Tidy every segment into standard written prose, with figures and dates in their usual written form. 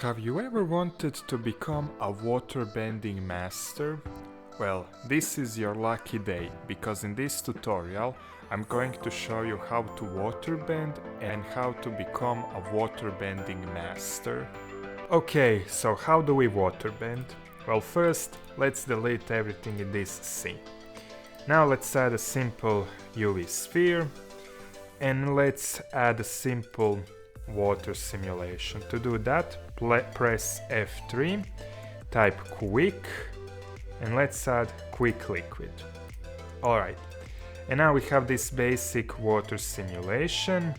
Have you ever wanted to become a waterbending master? Well, this is your lucky day, because in this tutorial I'm going to show you how to waterbend and how to become a waterbending master. Okay, so how do we waterbend? Well, first let's delete everything in this scene. Now let's add a simple UV sphere and let's add a simple water simulation. To do that, press F3, type quick, and let's add quick liquid. Alright, and now we have this basic water simulation.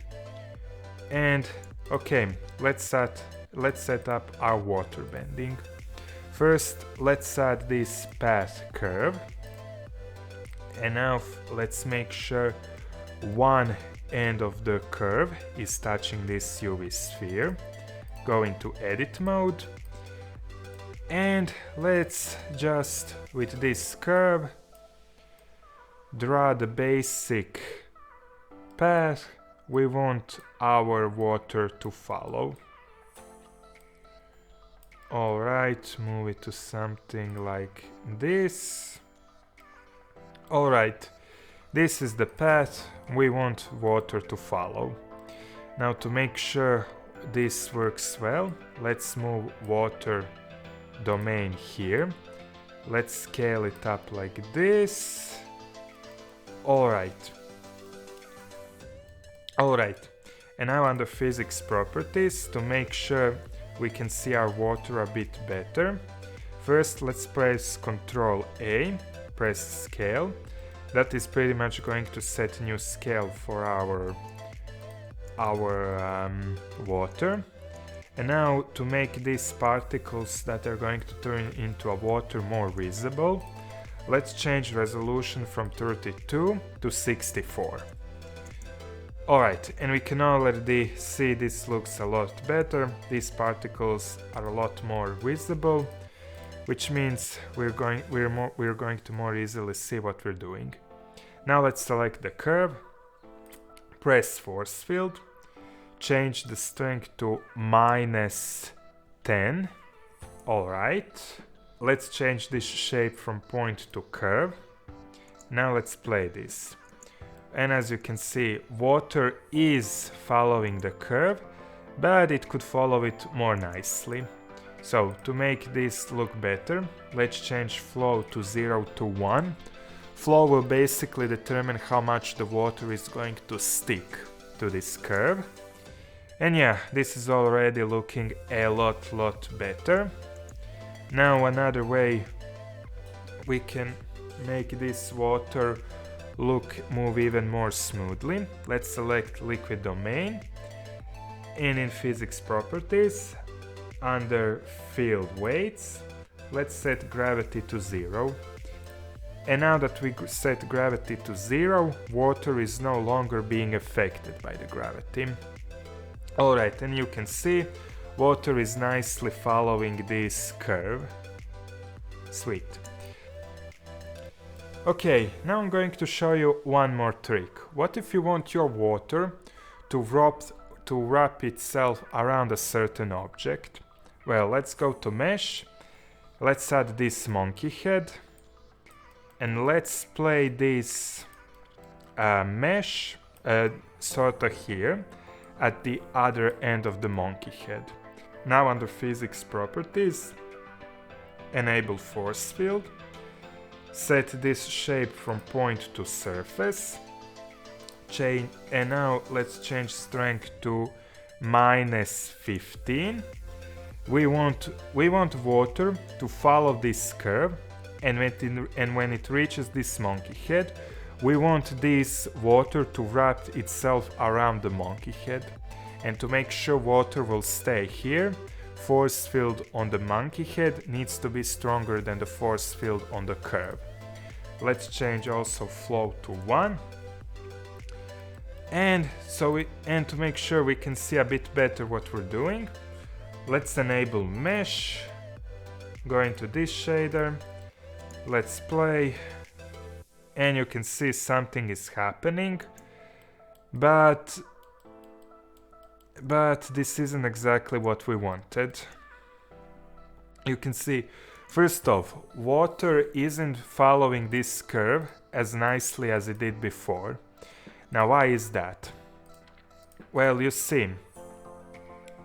And okay, let's set up our water bending. First, let's add this path curve. And now let's make sure one end of the curve is touching this UV sphere. Go into edit mode, and let's just, with this curve, draw the basic path we want our water to follow. Alright, move it to something like this. Alright, this is the path we want water to follow. Now, to make sure this works well, let's move water domain here. Let's scale it up like this. Alright, and now under physics properties, to make sure we can see our water a bit better, first let's press Ctrl A, press scale. That is pretty much going to set new scale for our water. And now, to make these particles that are going to turn into a water more visible, let's change resolution from 32 to 64. Alright, and we can already see this looks a lot better. These particles are a lot more visible, which means we're going to more easily see what we're doing. Now let's select the curve, press force field, change the strength to -10. Alright, let's change this shape from point to curve. Now let's play this. And as you can see, water is following the curve, but it could follow it more nicely. So to make this look better, let's change flow to 0 to 1. Flow will basically determine how much the water is going to stick to this curve. And yeah, this is already looking a lot better. Now another way we can make this water move even more smoothly. Let's select liquid domain, and in physics properties, under field weights, let's set gravity to 0. And now that we set gravity to 0, water is no longer being affected by the gravity. Alright, and you can see water is nicely following this curve. Sweet. Okay, now I'm going to show you one more trick. What if you want your water to wrap itself around a certain object? Well, let's go to mesh, let's add this monkey head, and let's play this mesh sorta here at the other end of the monkey head. Now under physics properties, enable force field, set this shape from point to surface, and now let's change strength to -15. We want water to follow this curve, and when it reaches this monkey head, we want this water to wrap itself around the monkey head. And to make sure water will stay here, force field on the monkey head needs to be stronger than the force field on the curve. Let's change also flow to 1. And to make sure we can see a bit better what we're doing, let's enable mesh, go into this shader, let's play, and you can see something is happening, but this isn't exactly what we wanted. you can see, first off, water isn't following this curve as nicely as it did before. Now, why is that? Well, you see,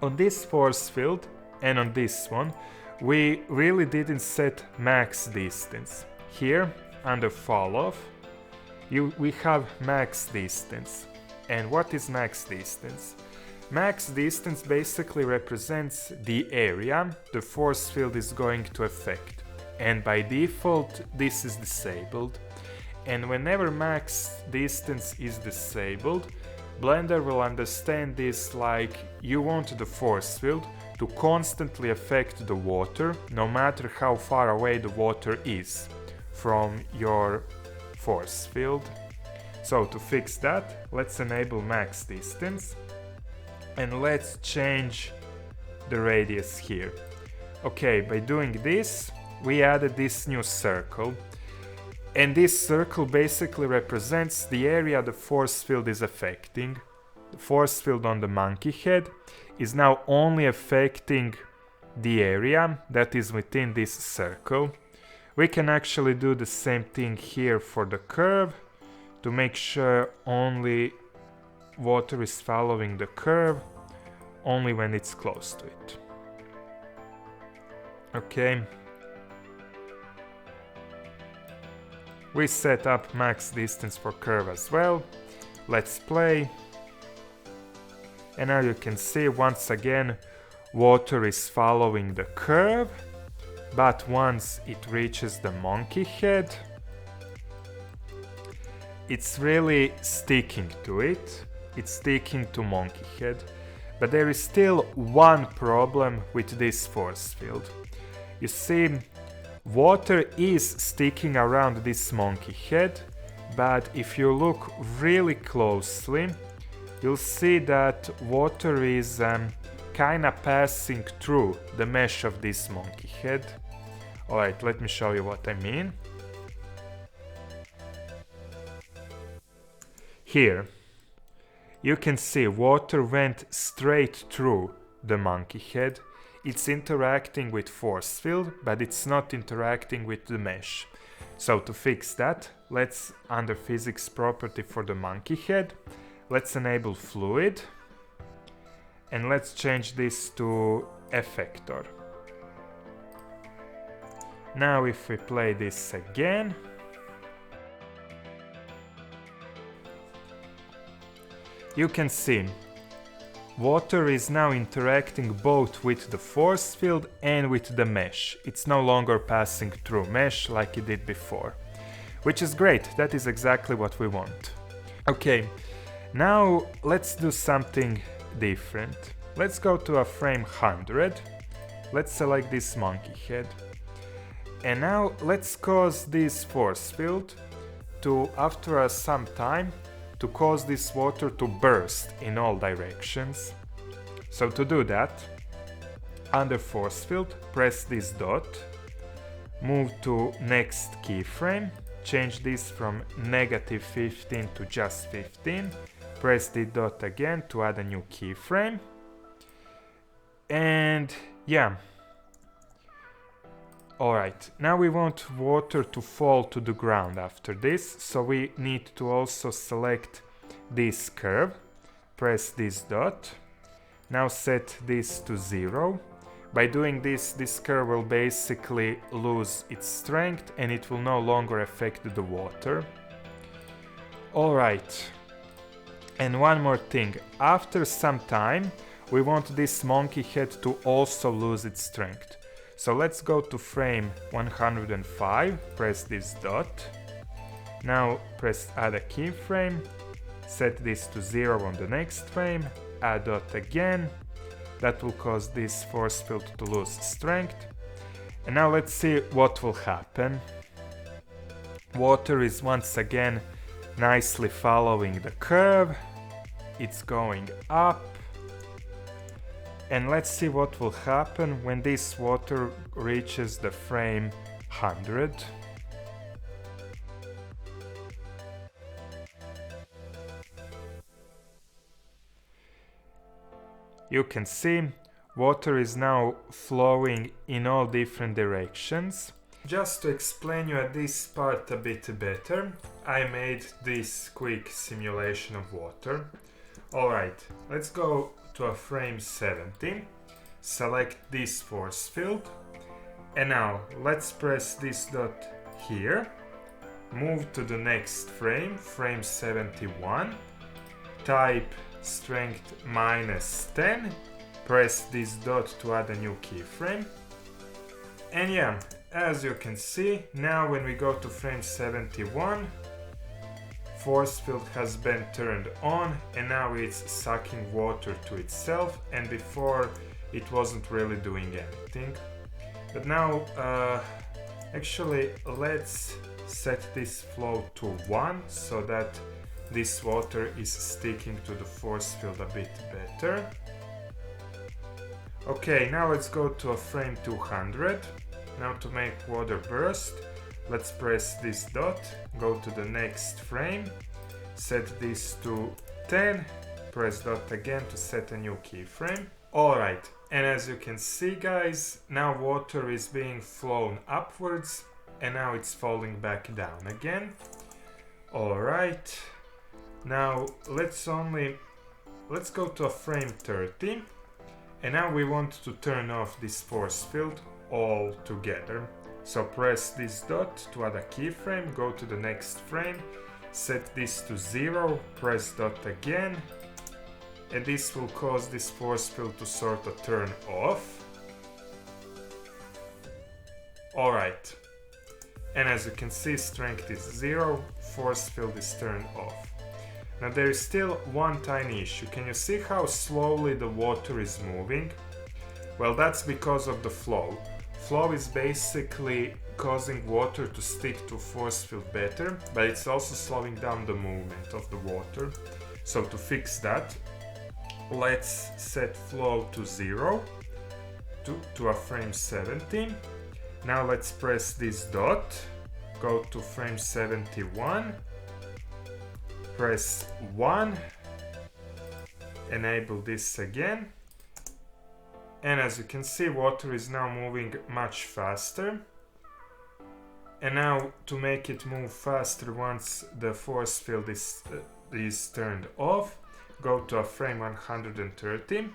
on this force field and on this one, we really didn't set max distance. Here, under fall off, we have max distance. And what is max distance? Max distance basically represents the area the force field is going to affect. And by default, this is disabled. And whenever max distance is disabled, Blender will understand this like you want the force field to constantly affect the water, no matter how far away the water is from your force field. So to fix that, let's enable max distance and let's change the radius here. Okay, by doing this, we added this new circle. And this circle basically represents the area the force field is affecting. The force field on the monkey head is now only affecting the area that is within this circle. We can actually do the same thing here for the curve to make sure only water is following the curve only when it's close to it. Okay. We set up max distance for curve as well. Let's play. And now you can see once again water is following the curve, but once it reaches the monkey head, it's really sticking to it. It's sticking to monkey head. But there is still one problem with this force field. You see, water is sticking around this monkey head, but if you look really closely, you'll see that water is kinda passing through the mesh of this monkey head. Alright, let me show you what I mean. Here, you can see water went straight through the monkey head. It's interacting with force field, but it's not interacting with the mesh. So to fix that, let's, under physics property for the monkey head, let's enable fluid, and let's change this to effector. Now if we play this again, you can see water is now interacting both with the force field and with the mesh. It's no longer passing through mesh like it did before, which is great. That is exactly what we want. Okay, now let's do something different. Let's go to a frame 100. Let's select this monkey head. And now let's cause this force field to, after some time, to cause this water to burst in all directions. So to do that, under force field, press this dot, move to next keyframe, change this from -15 to just 15, press the dot again to add a new keyframe, and yeah. Alright, now we want water to fall to the ground after this, so we need to also select this curve, press this dot, now set this to 0. By doing this, this curve will basically lose its strength and it will no longer affect the water. Alright, and one more thing, after some time we want this monkey head to also lose its strength. So let's go to frame 105, press this dot, now press add a keyframe, set this to 0 on the next frame, add dot again, that will cause this force field to lose strength. And now let's see what will happen. Water is once again nicely following the curve, it's going up. And let's see what will happen when this water reaches the frame 100. You can see water is now flowing in all different directions. Just to explain you at this part a bit better, I made this quick simulation of water. Alright, let's go to a frame 70, select this force field, and now let's press this dot here, move to the next frame, frame 71, type strength -10, press this dot to add a new keyframe, and yeah, as you can see, now when we go to frame 71, force field has been turned on and now it's sucking water to itself, and before it wasn't really doing anything. But now actually let's set this flow to 1 so that this water is sticking to the force field a bit better. Okay, now let's go to a frame 200. Now to make water burst, let's press this dot, go to the next frame, set this to 10, press dot again to set a new keyframe. Alright, and as you can see guys, now water is being flown upwards and now it's falling back down again. Alright, now let's go to a frame 30, and now we want to turn off this force field all together. So press this dot to add a keyframe, go to the next frame, set this to 0, press dot again, and this will cause this force field to sort of turn off. Alright, and as you can see, strength is 0, force field is turned off. Now there is still one tiny issue. Can you see how slowly the water is moving? Well, that's because of the flow. Flow is basically causing water to stick to force field better, but it's also slowing down the movement of the water. So to fix that, let's set flow to 0 to a frame 70. Now let's press this dot, go to frame 71, press 1, enable this again. And as you can see, water is now moving much faster. And now to make it move faster once the force field is turned off, go to a frame 130,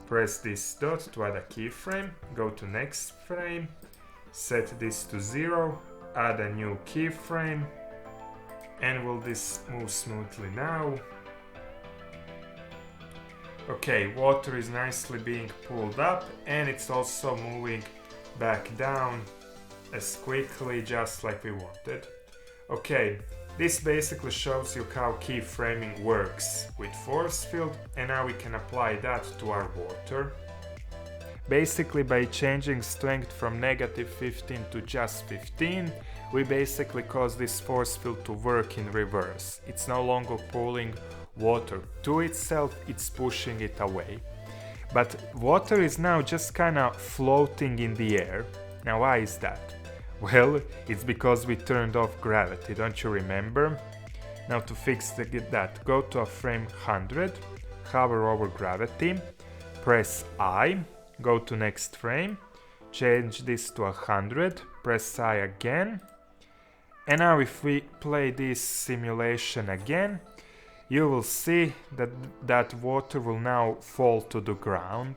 press this dot to add a keyframe, go to next frame, set this to 0, add a new keyframe, and will this move smoothly now? Okay, water is nicely being pulled up and it's also moving back down as quickly, just like we wanted. Okay, this basically shows you how keyframing works with force field, and now we can apply that to our water. Basically, by changing strength from -15 to just 15, we basically cause this force field to work in reverse. It's no longer pulling water to itself, it's pushing it away. But water is now just kind of floating in the air. Now why is that? Well, it's because we turned off gravity, don't you remember? Now to fix that, go to a frame 100, hover over gravity, press I, go to next frame, change this to 100, press I again, and now if we play this simulation again, you will see that water will now fall to the ground.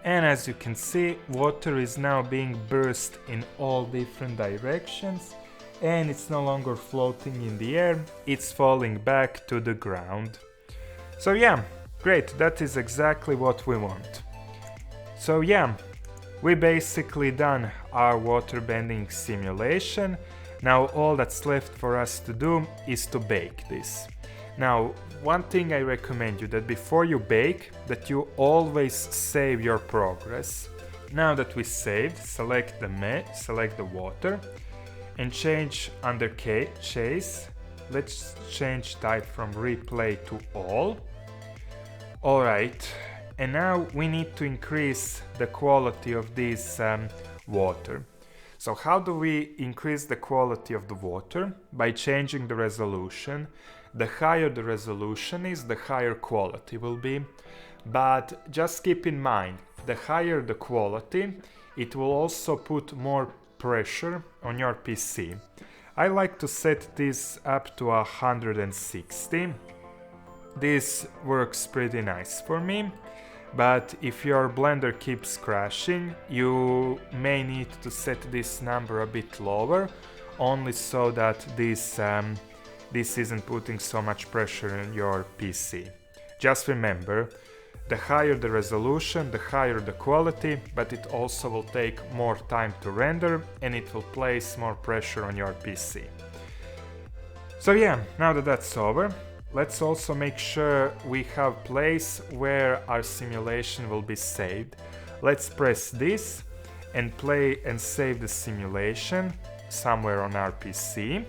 And as you can see, water is now being burst in all different directions, and it's no longer floating in the air, it's falling back to the ground. So yeah, great, that is exactly what we want. So yeah, we basically done our waterbending simulation. Now all that's left for us to do is to bake this. Now, one thing I recommend you, that before you bake, that you always save your progress. Now that we saved, select the water and change under chase. Let's change type from replay to all. Alright, and now we need to increase the quality of this water. So how do we increase the quality of the water? By changing the resolution. The higher the resolution is, the higher quality will be. But just keep in mind, the higher the quality, it will also put more pressure on your PC. I like to set this up to 160. This works pretty nice for me, but if your blender keeps crashing, you may need to set this number a bit lower, only so that this isn't putting so much pressure on your PC. Just remember, the higher the resolution, the higher the quality, but it also will take more time to render and it will place more pressure on your PC. So yeah, now that that's over, let's also make sure we have place where our simulation will be saved. Let's press this and play and save the simulation somewhere on our PC.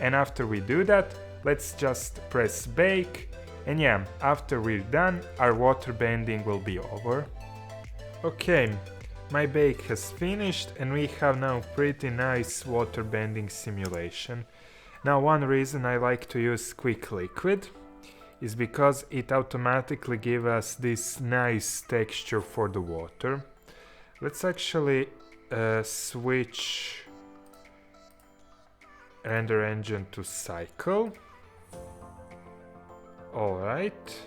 And after we do that, let's just press bake. And yeah, after we're done, our water bending will be over. Okay, my bake has finished and we have now pretty nice water bending simulation. Now one reason I like to use quick liquid is because it automatically gives us this nice texture for the water. Let's actually switch render engine to cycle. Alright,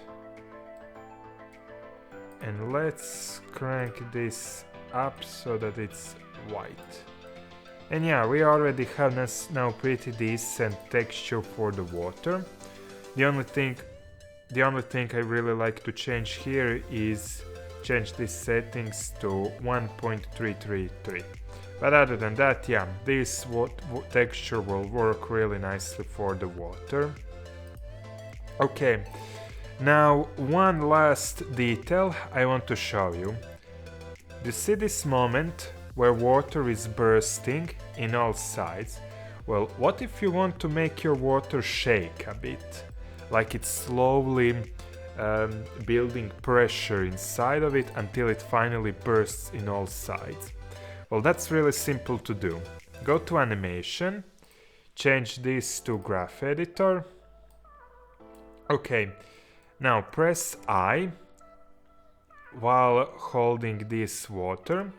and let's crank this up so that it's white. And yeah, we already have now pretty decent texture for the water. The only thing I really like to change here is change these settings to 1.333. But other than that, yeah, this texture will work really nicely for the water. Okay, now one last detail I want to show you. Do you see this moment where water is bursting in all sides? Well, what if you want to make your water shake a bit? Like it's slowly building pressure inside of it until it finally bursts in all sides. Well, that's really simple to do. Go to animation, change this to graph editor. Okay, now press I while holding this water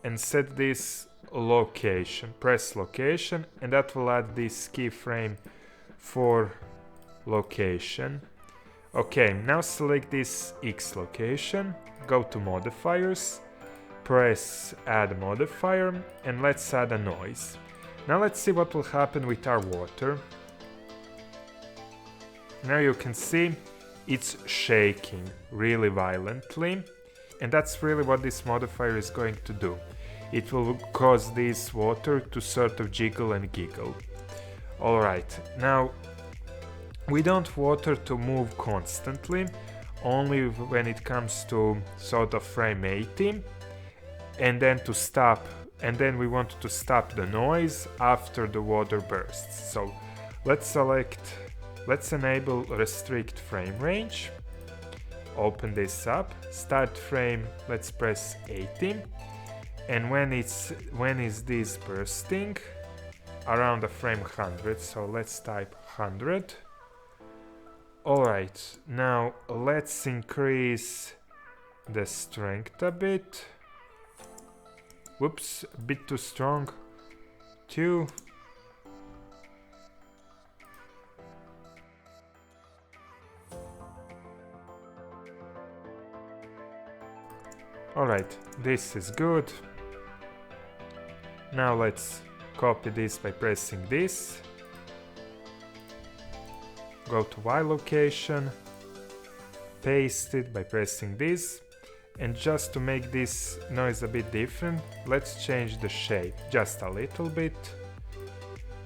and set this location. Press location and that will add this keyframe for location. Okay, now select this X location, go to modifiers, press add modifier and let's add a noise. Now let's see what will happen with our water. Now you can see it's shaking really violently, and that's really what this modifier is going to do. It will cause this water to sort of jiggle and giggle. Alright, now we don't want water to move constantly, only when it comes to sort of frame 80, and then to stop, and then we want to stop the noise after the water bursts. So let's enable restrict frame range, open this up, start frame, let's press 80, and when is this bursting? Around the frame 100, so let's type 100. Alright, now let's increase the strength a bit. Whoops, a bit too strong. 2. Alright, this is good. Now let's copy this by pressing this. Go to Y location, paste it by pressing this, and just to make this noise a bit different, let's change the shape just a little bit.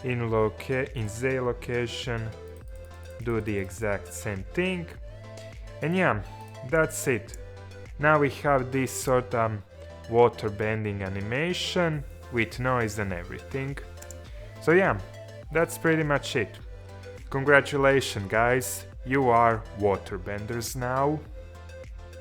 In Z location, do the exact same thing, and yeah, that's it. Now we have this sort of water bending animation with noise and everything. So yeah, that's pretty much it. Congratulations guys, you are waterbenders now.